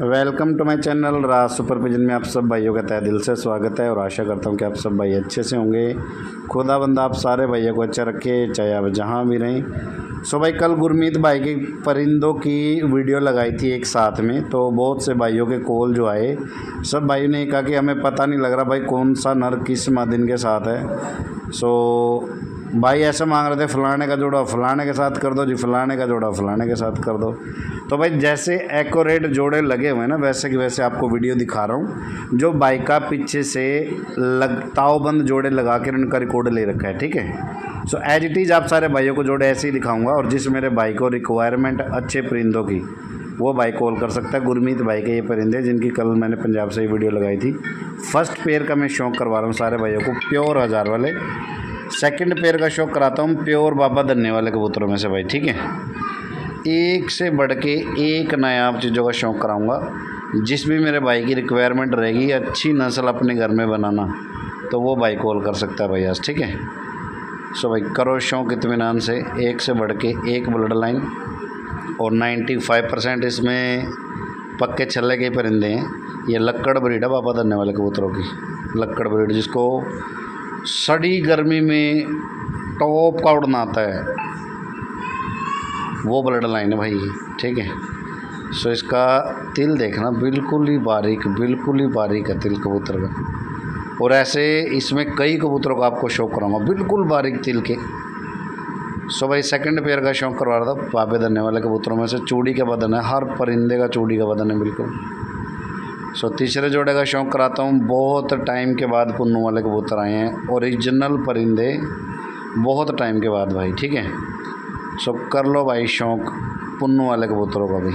Welcome to my channel Raj super pigeon में आप सब भाइयों का तहे दिल से स्वागत है और आशा करता हूं कि आप सब भाई अच्छे से होंगे। खुदा बंदा आप सारे भाइयों को अच्छा रखे, चाहे आप जहां भी रहें। सो भाई कल गुरमीत भाई की परिंदों की वीडियो लगाई थी एक साथ में, तो बहुत से भाइयों के कॉल जो आए, सब भाइयों ने कहा कि हमें पता नहीं लग रहा भाई कौन सा नर किस मादिन के साथ है। सो भाई ऐसे मांग रहे थे फलाने का जोड़ा फलाने के साथ कर दो जी, फलाने का जोड़ा फलाने के साथ कर दो। तो भाई जैसे एक्यूरेट जोड़े लगे हुए हैं ना, वैसे कि वैसे आपको वीडियो दिखा रहा हूँ। जो बाइक का पीछे से तावबंद जोड़े लगा कर उनका रिकॉर्ड ले रखा है, ठीक है। सो एज इट इज़ आप सारे भाइयों को जोड़े ऐसे ही दिखाऊंगा, और जिस मेरे भाई को रिक्वायरमेंट अच्छे परिंदों की, वो भाई कॉल कर सकता है। गुरमीत भाई के ये परिंदे जिनकी कल मैंने पंजाब से ही वीडियो लगाई थी। फर्स्ट पेयर का मैं शौक करवा रहा हूँ सारे भाइयों को, प्योर 1000 वाले। सेकंड पेयर का शौक कराता हूँ प्योर बाबा धन्ने वाले कबूतरों में से भाई, ठीक है। एक से बढ़ के एक नायाब चीज़ों का शौक़ कराऊंगा। जिस भी मेरे भाई की रिक्वायरमेंट रहेगी अच्छी नस्ल अपने घर में बनाना, तो वो भाई कॉल कर सकता है भाई आज, ठीक है। सो भाई करो शौक़ इत्मीनान से। एक से बढ़ के एक ब्लड लाइन, और 95% इसमें पक्के छल्ले के परिंदे हैं। ये लक्कड़ ब्रीड है बाबा धन्ने वाले कबूतरों की, लक्कड़ ब्रीड, जिसको सड़ी गर्मी में टॉप का उड़ना आता है, वो ब्लड लाइन है भाई, ठीक है। सो इसका तिल देखना बिल्कुल ही बारीक है तिल कबूतर का। और ऐसे इसमें कई कबूतरों का आपको शौक कराऊंगा बिल्कुल बारीक तिल के। सो भाई सेकंड पेयर का शौक करवा रहा था बाबे धन्ने वाले कबूतरों में से। चूड़ी का बदन है, हर परिंदे का चूड़ी का बदन है बिल्कुल। सो तीसरे जोड़े का शौक़ कराता हूँ। बहुत टाइम के बाद पुन्नू वाले कबूतर आए हैं, ओरिजिनल परिंदे, बहुत टाइम के बाद भाई, ठीक है। सो कर लो भाई शौक़ पुन्नू वाले कबूतरों का भी।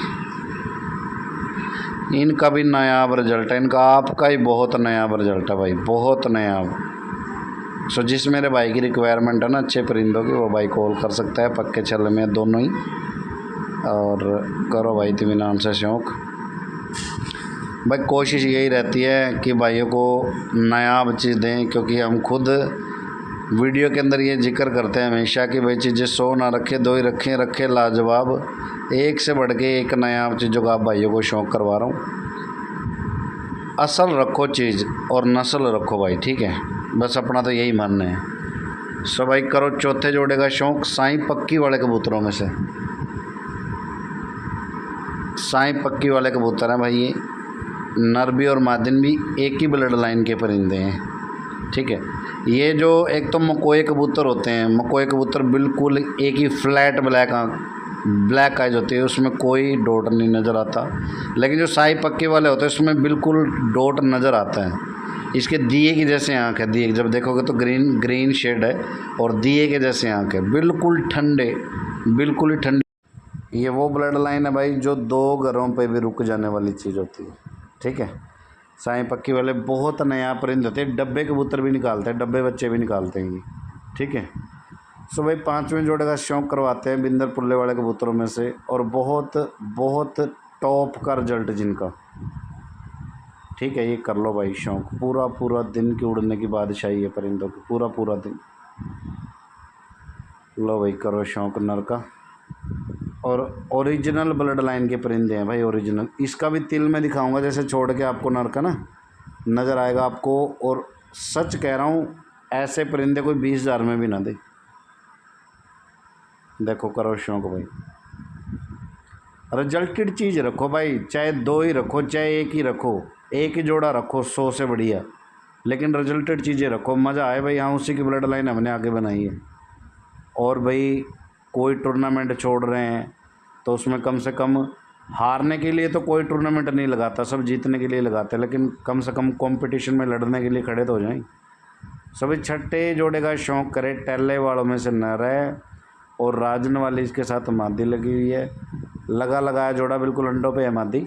इनका भी नायाब रिजल्ट है, इनका आपका ही बहुत नायाब रिजल्ट है भाई, बहुत नायाब। सो जिस मेरे भाई की रिक्वायरमेंट है ना अच्छे परिंदों की, वो भाई कॉल कर सकता है। पक्के छल्ले में दोनों ही, और करो भाई इत्मीनान से शौक़। भाई कोशिश यही रहती है कि भाइयों को नायाब चीज़ दें, क्योंकि हम खुद वीडियो के अंदर ये जिक्र करते हैं हमेशा कि भाई चीज़ें 100 ना रखे, 2 ही रखे लाजवाब। एक से बढ़ के एक नायाब चीज़ों का आप भाइयों को शौक़ करवा रहा हूँ। असल रखो चीज़ और नस्ल रखो भाई, ठीक है। बस अपना तो यही मानना है। सो भाई करो चौथे जोड़े का शौक़ साईं पक्की वाले कबूतरों में से। साईं पक्की वाले कबूतर हैं भाई, ये नर भी और मादिन भी एक ही ब्लड लाइन के परिंदे हैं, ठीक है। ये जो एक तो मकोए कबूतर होते हैं, मकोए कबूतर बिल्कुल एक ही फ्लैट ब्लैक आइज होती है, उसमें कोई डॉट नहीं नज़र आता। लेकिन जो साई पक्के वाले होते हैं उसमें बिल्कुल डॉट नज़र आता है। इसके दिए की जैसे आँख है, दिए जब देखोगे तो ग्रीन शेड है, और दिए के जैसे आँख है, बिल्कुल ठंडे, बिल्कुल ही ठंडे। ये वो ब्लड लाइन है भाई जो 2 घरों पे भी रुक जाने वाली चीज़ होती है, ठीक है। साईं पक्की वाले बहुत नया परिंदे होते हैं, डब्बे कबूतर भी निकालते हैं, डब्बे बच्चे भी निकालते हैं ये, ठीक है। सो भाई 5वें जोड़े का शौक़ करवाते हैं बिंदर पुल्ले वाले कबूतरों में से, और बहुत टॉप का रिजल्ट जिनका, ठीक है। ये कर लो भाई शौक़, पूरा दिन की उड़ने की बादशाही है परिंदों की, पूरा दिन। लो भाई करो शौक़ नर का। और ओरिजिनल ब्लड लाइन के परिंदे हैं भाई, ओरिजिनल। इसका भी तिल में दिखाऊंगा, जैसे छोड़ के आपको नर का ना नज़र आएगा आपको। और सच कह रहा हूँ, ऐसे परिंदे कोई 20,000 में भी ना दे। देखो करो शौक़ भाई, रिजल्टेड चीज़ रखो भाई, चाहे 2 ही रखो चाहे 1 ही रखो, 1 ही जोड़ा रखो 100 से बढ़िया, लेकिन रिजल्टेड चीज़ें रखो, मज़ा आए भाई। हाँ उसी की ब्लड लाइन हमने आगे बनाई है। और भाई कोई टूर्नामेंट छोड़ रहे हैं तो उसमें कम से कम हारने के लिए तो कोई टूर्नामेंट नहीं लगाता, सब जीतने के लिए लगाते हैं, लेकिन कम से कम कंपटीशन में लड़ने के लिए खड़े तो हो जाएं। सभी छठे जोड़े का शौक़ करे, टैले वालों में से नर है, और राजन वाली इसके साथ मादी लगी हुई है। लगाया जोड़ा बिल्कुल अंडों पे है मादी,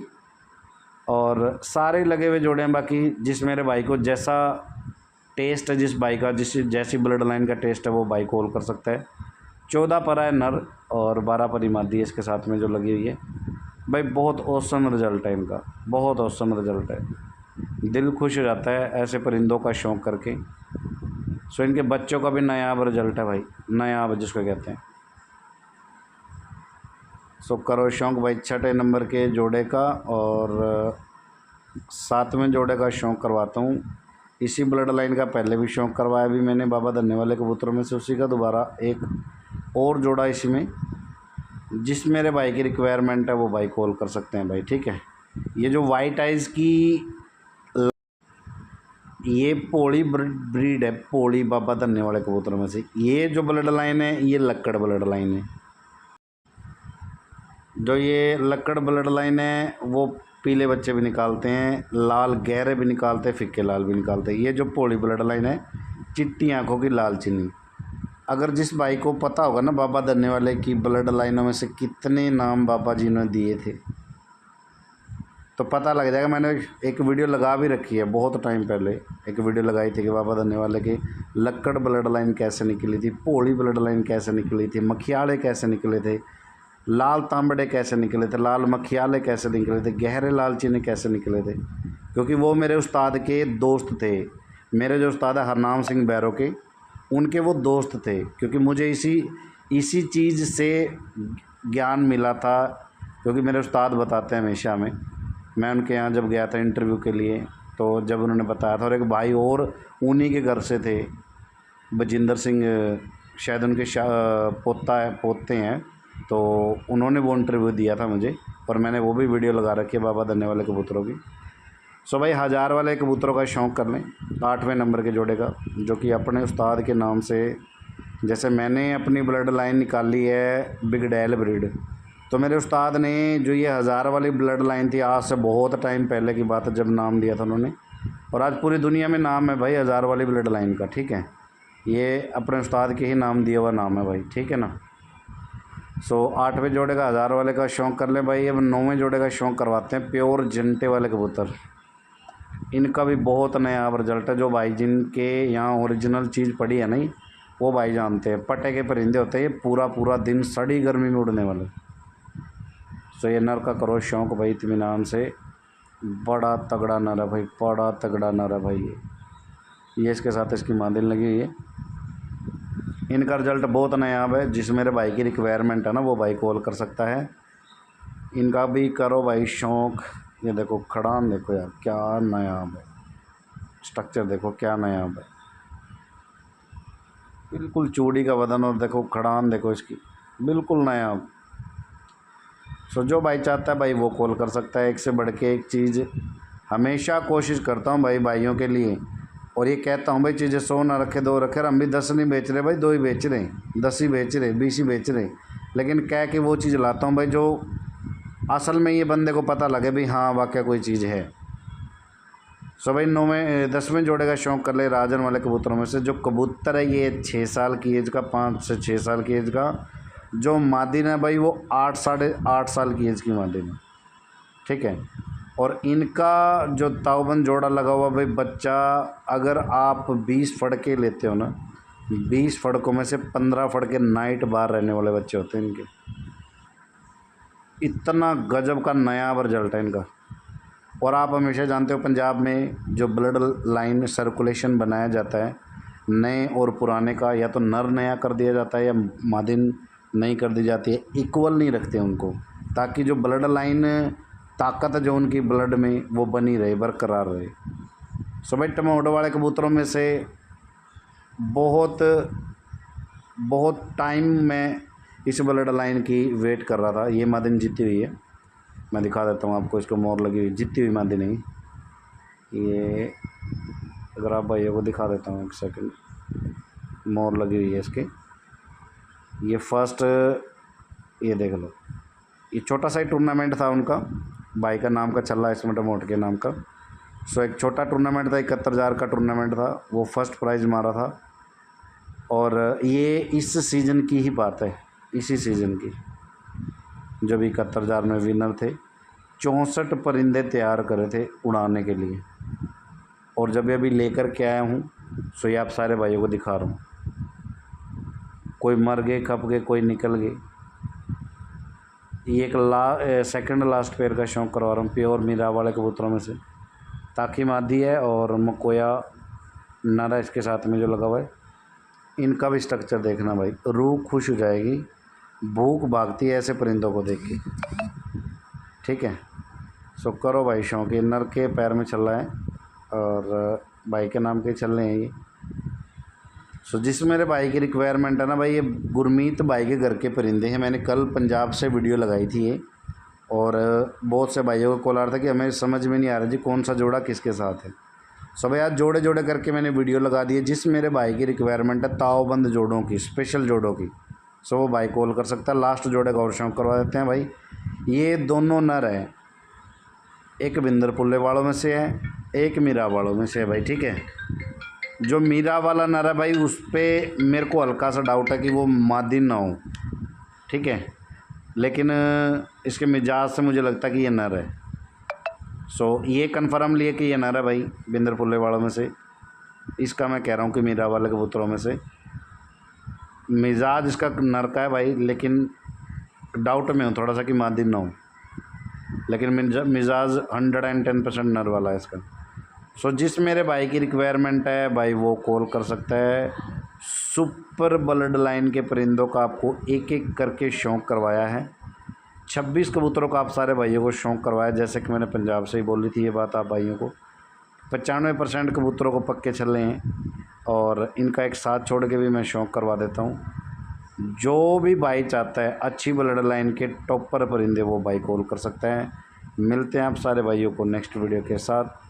और सारे लगे हुए जोड़े हैं। बाकी जिस मेरे भाई को जैसा टेस्ट है, जिस भाई का जैसी ब्लड लाइन का टेस्ट है, वो भाई कॉल कर सकता है। 14 पर है नर और 12 पर ही मादी है इसके साथ में जो लगी हुई है भाई। बहुत औसम रिजल्ट है इनका, बहुत औसम रिजल्ट है। दिल खुश हो जाता है ऐसे परिंदों का शौक़ करके। सो इनके बच्चों का भी नायाब रिजल्ट है भाई, नायाब जिसको कहते हैं। सो करो शौक़ भाई 6 नंबर के जोड़े का और 7वें जोड़े का शौक़ करवाता हूँ। इसी ब्लड लाइन का पहले भी शौक़ करवाया भी मैंने बाबा धन्ने वाले कबूतरों में से, उसी का दोबारा एक और जोड़ा इसी में। जिस मेरे भाई की रिक्वायरमेंट है वो भाई कॉल कर सकते हैं भाई, ठीक है। ये जो वाइट आइज़ की ये पोड़ी ब्रीड है, पोड़ी बाबा धन्ने वाले कबूतरों में से। ये जो ब्लड लाइन है ये लक्कड़ ब्लड लाइन है। जो ये लक्कड़ ब्लड लाइन है वो पीले बच्चे भी निकालते हैं, लाल गहरे भी निकालते हैं, फिक्के लाल भी निकालते हैं। ये जो पोड़ी ब्लड लाइन है, चिट्टी आँखों की लाल चीनी। अगर जिस भाई को पता होगा ना बाबा धन्ने वाले की ब्लड लाइनों में से कितने नाम बाबा जी ने दिए थे तो पता लग जाएगा। मैंने एक वीडियो लगा भी रखी है, बहुत टाइम पहले एक वीडियो लगाई थी कि बाबा धन्ने वाले की लक्कड़ ब्लड लाइन कैसे निकली थी, पोड़ी ब्लड लाइन कैसे निकली थी, मखियाले कैसे निकले थे, लाल तांबड़े कैसे निकले थे, लाल मखियाले कैसे निकले थे, गहरे लाल चीनी कैसे निकले थे। क्योंकि वो मेरे उस्ताद के दोस्त थे। मेरे जो उस्ताद है हरनाम सिंह बैरो के, उनके वो दोस्त थे। क्योंकि मुझे इसी चीज़ से ज्ञान मिला था, क्योंकि मेरे उस्ताद बताते हैं हमेशा में। मैं उनके यहाँ जब गया था इंटरव्यू के लिए तो जब उन्होंने बताया था, और एक भाई और उन्हीं के घर से थे, बजिंदर सिंह, शायद उनके पोते हैं, तो उन्होंने वो इंटरव्यू दिया था मुझे, और मैंने वो भी वीडियो लगा रखी है बाबा धन्ने वाले कबूतरों की। सो भाई 1000 वाले कबूतरों का शौक़ कर लें 8वें नंबर के जोड़े का, जो कि अपने उस्ताद के नाम से। जैसे मैंने अपनी ब्लड लाइन निकाली है बिगडैल ब्रीड, तो मेरे उस्ताद ने जो ये 1000 वाली ब्लड लाइन थी, आज से बहुत टाइम पहले की बात है जब नाम दिया था उन्होंने, और आज पूरी दुनिया में नाम है भाई 1000 वाली ब्लड लाइन का, ठीक है। ये अपने उस्ताद के ही नाम दिया हुआ नाम है भाई, ठीक है ना। सो 8वें जोड़े का 1000 वाले का शौक़ कर ले भाई। अब 9वें जोड़े का शौक़ करवाते हैं प्योर जंटे वाले कबूतर। इनका भी बहुत नया रिजल्ट है। जो भाई जिनके यहाँ ओरिजिनल चीज़ पड़ी है नहीं, वो भाई जानते हैं। पटे के परिंदे होते हैं ये, पूरा दिन सड़ी गर्मी में उड़ने वाले। सो ये नर का करो शौक़ भाई इत्मीनान से। बड़ा तगड़ा नर है भाई, बड़ा तगड़ा नर है भाई। ये इसके साथ इसकी मादिन लगी हुई है। इनका रिजल्ट बहुत नायाब है। जिस मेरे भाई की रिक्वायरमेंट है ना वो भाई कॉल कर सकता है। इनका भी करो भाई शौक़। ये देखो खड़ान, देखो यार क्या नायाब है, स्ट्रक्चर देखो क्या नायाब है, बिल्कुल चूड़ी का बदन, और देखो खड़ान देखो इसकी, बिल्कुल नायाब। सो जो भाई चाहता है भाई वो कॉल कर सकता है। एक से बढ़ के एक चीज़ हमेशा कोशिश करता हूँ भाई भाइयों के लिए, और ये कहता हूँ भाई चीज़ें 100 ना रखे 2 रखे। हम भी 10 नहीं बेच रहे भाई, 2 ही बेच रहे हैं, 10 ही बेच रहे, 20 ही बेच रहे, लेकिन कह के वो चीज़ लाता हूँ भाई जो असल में ये बंदे को पता लगे भी हाँ वाकई कोई चीज़ है। सो भाई 10वें जोड़े का शौक़ कर ले राजन वाले कबूतरों में से। जो कबूतर है ये 6 साल की एज का, 5 से 6 साल की एज का। जो मादिन है भाई वो 8 साढ़े 8 साल की एज की मादिन है, ठीक है। और इनका जो ताऊबंद जोड़ा लगा हुआ भाई बच्चा, अगर आप 20 फड़के लेते हो ना, 20 फड़कों में से 15 फड़के नाइट बाहर रहने वाले बच्चे होते हैं इनके। इतना गजब का नायाब रिजल्ट है इनका। और आप हमेशा जानते हो पंजाब में जो ब्लड लाइन सर्कुलेशन बनाया जाता है नए और पुराने का, या तो नर नया कर दिया जाता है या मादिन नई कर दी जाती है, इक्वल नहीं रखते उनको, ताकि जो ब्लड लाइन ताकत है जो उनकी ब्लड में वो बनी रहे, बरकरार रहे। सो भाई टमाटो वाले कबूतरों में से बहुत टाइम में इस ब्लड लाइन की वेट कर रहा था। ये मादिन जीती हुई है, मैं दिखा देता हूँ आपको। इसको मोर लगी हुई, जीती हुई मादिन नहीं ये, अगर आप भाइयों को दिखा देता हूँ एक सेकंड। मोर लगी हुई है इसके। ये फर्स्ट, ये देख लो, ये छोटा सा ही टूर्नामेंट था उनका, भाई का नाम का चल रहा है इसमें टमोट के नाम का। सो एक छोटा टूर्नामेंट था, 71,000 का टूर्नामेंट था, वो फर्स्ट प्राइज़ मारा था। और ये इस सीज़न की ही बात है, इसी सीज़न की, जब 71,000 में विनर थे। 64 परिंदे तैयार करे थे उड़ाने के लिए, और जब ये अभी लेकर के आया हूँ सो ये आप सारे भाइयों को दिखा रहा हूँ। कोई मर गए, खप गए, कोई निकल गए। ये एक सेकंड लास्ट पेयर का शौक़ करवा रहा हूँ प्योर मीरा वाले कबूतरों में से। ताकि मादी है और मकोया नारा इसके साथ में जो लगा हुआ है। इनका भी स्ट्रक्चर देखना भाई, रूह खुश हो जाएगी। भूख भागती है ऐसे परिंदों को देख के। ठीक है, सो करो भाई शौक। ये नर के पैर में चल रहा है और भाई के नाम के चल रहे हैं ये। सो जिस मेरे भाई की रिक्वायरमेंट है ना भाई, ये गुरमीत भाई के घर के परिंदे हैं। मैंने कल पंजाब से वीडियो लगाई थी ये, और बहुत से भाइयों का कॉल आ रहा था कि हमें समझ में नहीं आ रहा जी कौन सा जोड़ा किसके साथ है। सो भाई आज जोड़े जोड़े करके मैंने वीडियो लगा दी है। जिस मेरे भाई की रिक्वायरमेंट है तावबंद जोड़ों की, स्पेशल जोड़ों की, सो वो भाई कॉल कर सकता है। लास्ट जोड़े का और शौक करवा देते हैं भाई। ये दोनों नर हैं, एक बिंदर पुल्ले वालों में से है, एक मीरा वालों में से है भाई। ठीक है, जो मीरा वाला नर है भाई उस पर मेरे को हल्का सा डाउट है कि वो मादी ना हो। ठीक है, लेकिन इसके मिजाज से मुझे लगता है कि ये नर है। सो ये कन्फर्म लिए कि ये नर है भाई बिंदर पुल्ले वालों में से। इसका मैं कह रहा हूँ कि मीरा वाले कबूतरों में से मिजाज इसका नर का है भाई, लेकिन डाउट में हूँ थोड़ा सा कि मादी ना हो, लेकिन मिजाज 110% नर वाला है इसका। सो जिस मेरे भाई की रिक्वायरमेंट है भाई वो कॉल कर सकता है। सुपर ब्लड लाइन के परिंदों का आपको एक एक करके शौक़ करवाया है। 26 कबूतरों का आप सारे भाइयों को शौक़ करवाया, जैसे कि मैंने पंजाब से ही बोली थी ये बात आप भाइयों को। 95% कबूतरों को पक्के चल रहे हैं, और इनका एक साथ छोड़ के भी मैं शौक़ करवा देता हूँ। जो भी भाई चाहता है अच्छी ब्लड लाइन के टॉपर परिंदे वो भाई कॉल कर सकता है। मिलते हैं आप सारे भाइयों को नेक्स्ट वीडियो के साथ।